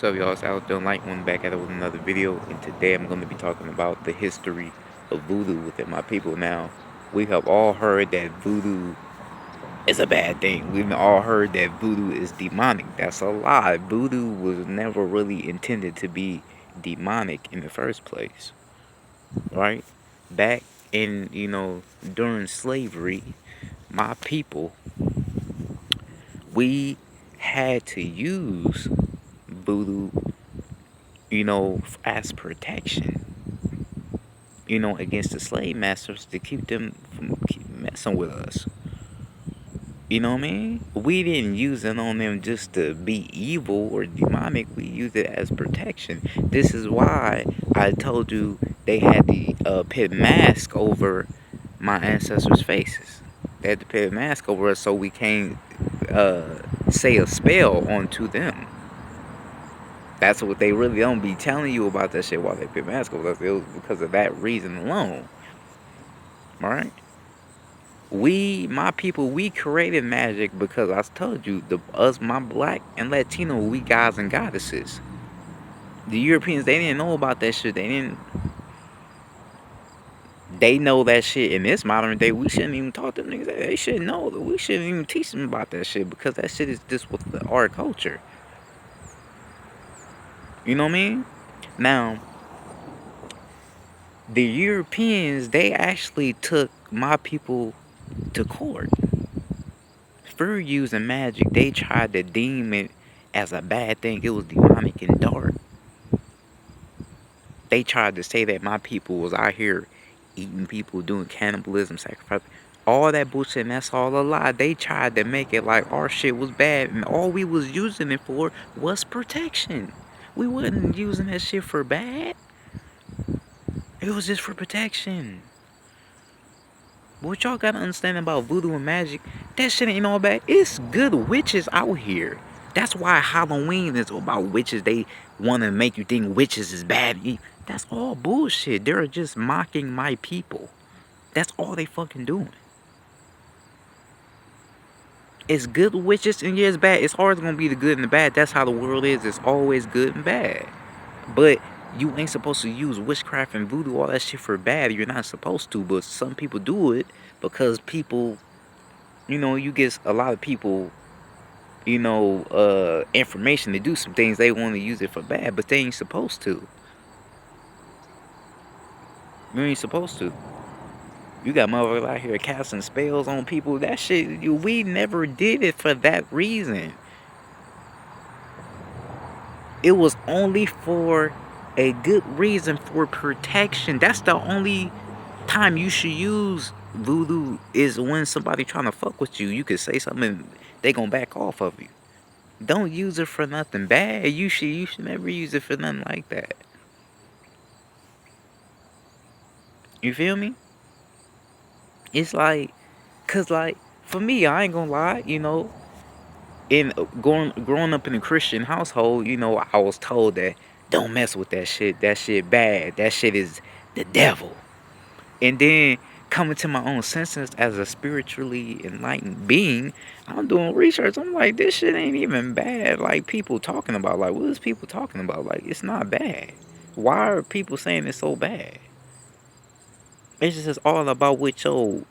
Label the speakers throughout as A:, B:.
A: What's up, y'all? It's out there Light one back at it with another video, and today I'm going to be talking about the history of voodoo within my people. Now, we have all heard that voodoo is a bad thing. We've all heard that voodoo is demonic. That's a lie. Voodoo was never really intended to be demonic in the first place, right? Back in, during slavery, my people, we had to use voodoo, as protection, against the slave masters to keep them from keep messing with us. You know what I mean? We didn't use it on them just to be evil or demonic. We used it as protection. This is why I told you they had to put mask over my ancestors' faces. They had to put a mask over us so we can't say a spell onto them. That's what they really don't be telling you about that shit while they put masks over us. It was because of that reason alone. Right? My people, we created magic because I told you, my black and Latino, we gods and goddesses. The Europeans, they didn't know about that shit. They know that shit in this modern day. We shouldn't even talk to them niggas. They should know that we shouldn't even teach them about that shit because that shit is just with our culture. You know what I mean? Now, the Europeans, they actually took my people to court for using magic. They tried to deem it as a bad thing. It was demonic and dark. They tried to say that my people was out here eating people, doing cannibalism, sacrifice, all that bullshit, and that's all a lie. They tried to make it like our shit was bad, and all we was using it for was protection. We wasn't using that shit for bad. It was just for protection. What y'all gotta understand about voodoo and magic, that shit ain't all bad. It's good witches out here. That's why Halloween is about witches. They want to make you think witches is bad. That's all bullshit. They're just mocking my people. That's all they fucking doing. It's good witches and yeah, it's bad. It's always gonna be the good and the bad. That's how the world is. It's always good and bad. But you ain't supposed to use witchcraft and voodoo, all that shit for bad. You're not supposed to. But some people do it because people, you get a lot of people, information to do some things. They want to use it for bad, but they ain't supposed to. You ain't supposed to. You got motherfuckers out here casting spells on people. That shit, we never did it for that reason. It was only for a good reason, for protection. That's the only time you should use voodoo, is when somebody trying to fuck with you. You could say something and they gonna back off of you. Don't use it for nothing bad. You should never use it for nothing like that. You feel me? It's like, cause like for me, I ain't gonna lie, in growing up in a Christian household, I was told that don't mess with that shit. That shit bad. That shit is the devil. And then coming to my own senses as a spiritually enlightened being, I'm doing research. I'm like, this shit ain't even bad. Like people talking about, like what is people talking about? Like it's not bad. Why are people saying it's so bad? It's just all about what your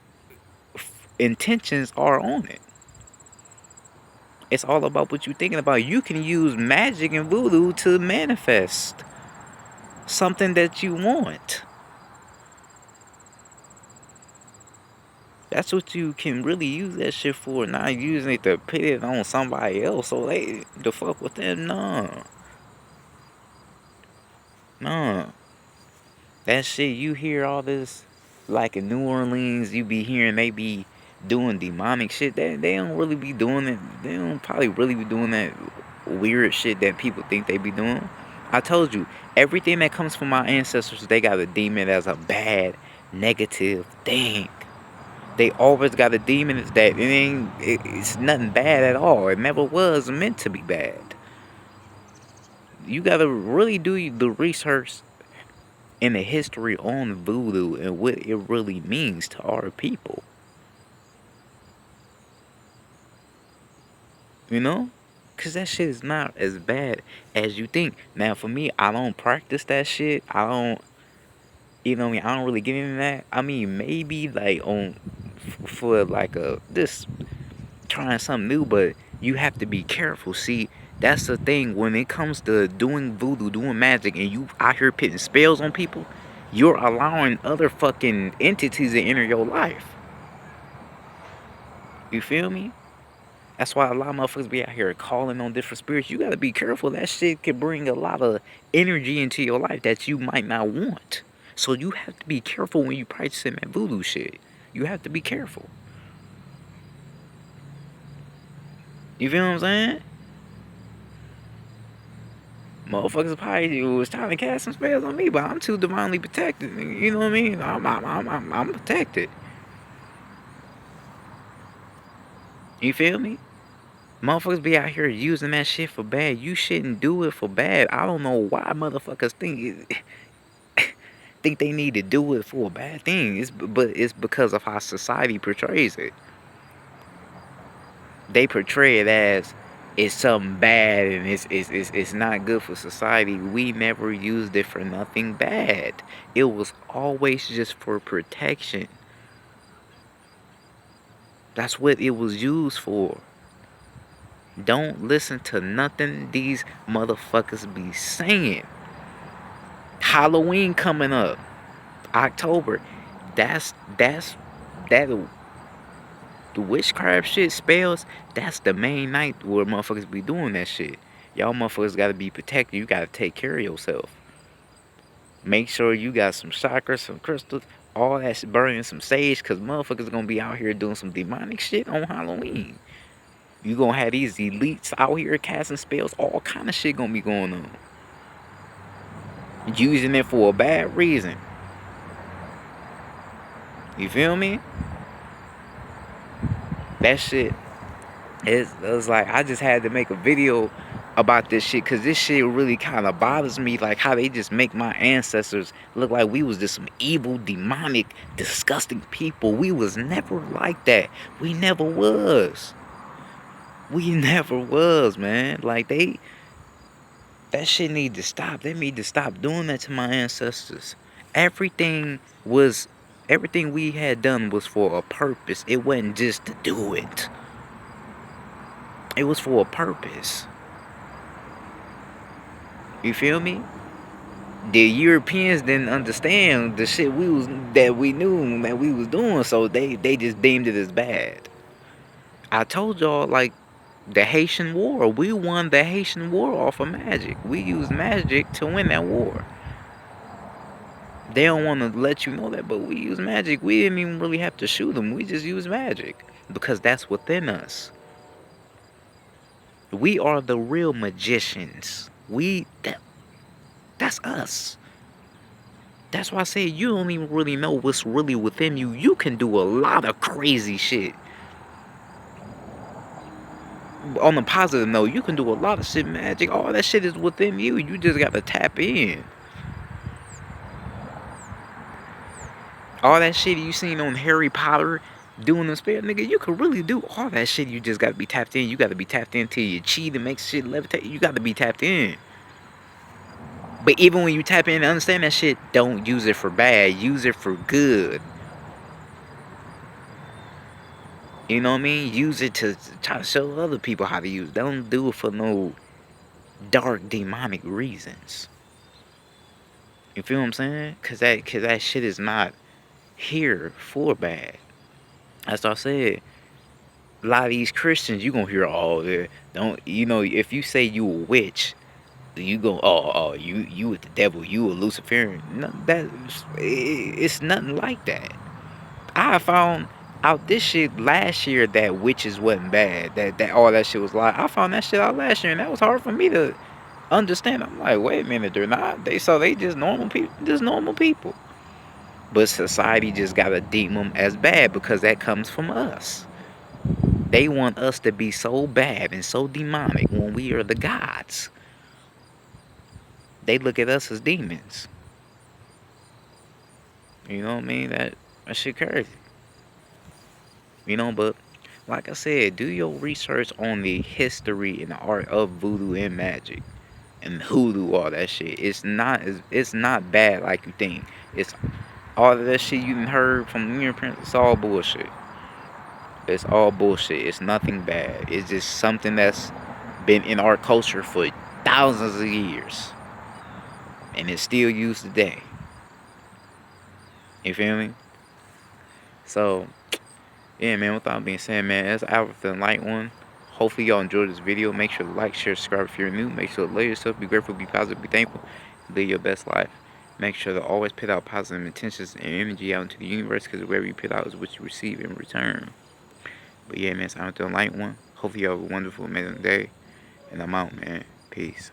A: intentions are on it. It's all about what you're thinking about. You can use magic and voodoo to manifest something that you want. That's what you can really use that shit for. Not using it to put it on somebody else so they to fuck with them. No. No. That shit, you hear all this, like in New Orleans, you be hearing they be doing demonic shit. They don't really be doing it. They don't probably really be doing that weird shit that people think they be doing. I told you, everything that comes from my ancestors, they gotta deem it as a bad, negative thing. They always got a demon. It's that it's nothing bad at all. It never was meant to be bad. You gotta really do the research in the history on voodoo and what it really means to our people. You know? Cause that shit is not as bad as you think. Now for me, I don't practice that shit. I don't, you know what I mean? I don't really get into that. I mean, maybe like on for like a this trying something new, but you have to be careful. See, that's the thing when it comes to doing voodoo, doing magic, and you out here putting spells on people, you're allowing other fucking entities to enter your life. You feel me? That's why a lot of motherfuckers be out here calling on different spirits. You gotta be careful. That shit can bring a lot of energy into your life that you might not want. So you have to be careful when you practicing that voodoo shit. You have to be careful. You feel what I'm saying? Motherfuckers probably was trying to cast some spells on me, but I'm too divinely protected. You know what I mean? I'm protected. You feel me? Motherfuckers be out here using that shit for bad. You shouldn't do it for bad. I don't know why motherfuckers think they need to do it for a bad thing. But it's because of how society portrays it. They portray it as it's something bad and it's not good for society. We never used it for nothing bad. It was always just for protection. That's what it was used for. Don't listen to nothing these motherfuckers be saying. Halloween coming up, October. That's that the witchcraft shit spells. That's the main night where motherfuckers be doing that shit. Y'all motherfuckers gotta be protected. You gotta take care of yourself. Make sure you got some chakras, some crystals, all that shit, burning some sage, cause motherfuckers gonna be out here doing some demonic shit on Halloween. You gonna have these elites out here casting spells, all kind of shit gonna be going on. Using it for a bad reason. You feel me? That shit it was like I just had to make a video about this shit because this shit really kind of bothers me, like how they just make my ancestors look like we was just some evil, demonic, disgusting people. We was never like that. We never was. We never was, man. Like that shit need to stop. They need to stop doing that to my ancestors. Everything was everything we had done was for a purpose. It wasn't just to do it. It was for a purpose. You feel me? The Europeans didn't understand the shit we knew that we was doing, so they just deemed it as bad. I told y'all, like, the Haitian War. We won the Haitian War off of magic. We used magic to win that war. They don't want to let you know that, but we use magic. We didn't even really have to shoot them. We just use magic because that's within us. We are the real magicians. That's us. That's why I say you don't even really know what's really within you. You can do a lot of crazy shit. On a positive note, you can do a lot of shit magic. All that shit is within you. You just gotta tap in. All that shit you seen on Harry Potter doing the spell, nigga, you can really do all that shit. You just gotta be tapped in. You gotta be tapped into your chi to make shit levitate. You gotta be tapped in. But even when you tap in and understand that shit, don't use it for bad. Use it for good. You know what I mean? Use it to try to show other people how to use it. Don't do it for no dark demonic reasons. You feel what I'm saying? Cause that shit is not here for bad. As I said, a lot of these Christians, you gonna hear all the don't you know, if you say you a witch, you go, you with the devil, you a Luciferian. No, it's nothing like that. I found out this shit last year that witches wasn't bad. That all that shit was lie. I found that shit out last year, and that was hard for me to understand. I'm like, wait a minute, they're not. They just normal people, just normal people. But society just gotta deem them as bad because that comes from us. They want us to be so bad and so demonic when we are the gods. They look at us as demons. You know what I mean? That shit crazy. You know, but like I said, do your research on the history and the art of voodoo and magic and hoodoo, all that shit. It's not bad like you think. It's all of that shit you done heard from your parents. It's all bullshit. It's all bullshit. It's nothing bad. It's just something that's been in our culture for thousands of years, and it's still used today. You feel me? So yeah, man, without being said, man, that's Albert the Light One. Hopefully y'all enjoyed this video. Make sure to like, share, subscribe if you're new. Make sure to love yourself, be grateful, be positive, be thankful, live your best life. Make sure to always put out positive intentions and energy out into the universe, because whatever you put out is what you receive in return. But yeah, man, it's Albert the Light One. Hopefully you have a wonderful, amazing day. And I'm out, man. Peace.